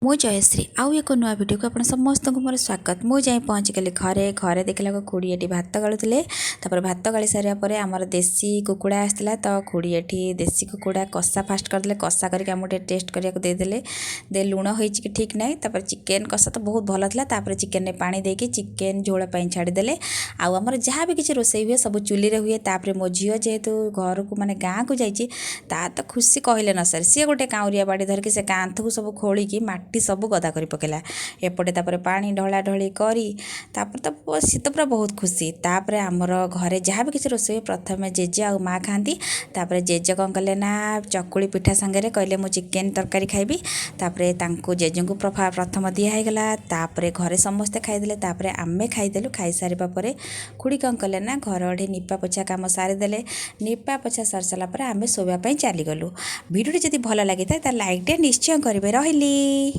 मु जयश्री आउ एक नुआ भिडियो को आप समस्त को मोर स्वागत। मु जाए पहुँची गली घरे घरे देखला खुड़ी एटी भात गालुले भात गाली सारापर आमर देसी कुकुड़ा आसला तो खुड़ी एटी देसी कुकुड़ा कषा फास्ट करदे कषा करके आमको टेस्ट करने को देदेले दे लुण हो ठीक ना चिकेन कषा तो बहुत भल था चिकेन पानी देकी चिकेन झोल छाड़देले आमर जहाँ भी किसी रोसे हुए सब चुली हुए तापर मो झील जेहेतु घर को माने गाँ को जाइए ता तो खुशी कहले न सर सी गोटे काउरिया बाड़ी धरिकी से कांथ को सब खोलिकी माटी सब गदा कर पकेला एपटे तापर पानी ढला ढली करी तापर तो सी तो पूरा बहुत खुशी तापर आमर घरे जहाँ भी किसी रोसे प्रथम जेजे आ माँ खाती तापर जेजे कौन कले ना चकुली पिठा सांगे कहले मु चिकेन तरकारी खाइबी तापर तांको जेजे को प्रथम दिहगला तापर घरे समस्ते खाईदे तापर आमे खाईदेलु खाई सारा पर खुड़ी कौन कले ना घर अढ़े निपा पोछा कम सारीदे निपा पोछा सारी सारापर आमे शोवाई चलीगलु। भिडियो जदि भल लगी था लाइक टे निश्चय करेंगे। रही।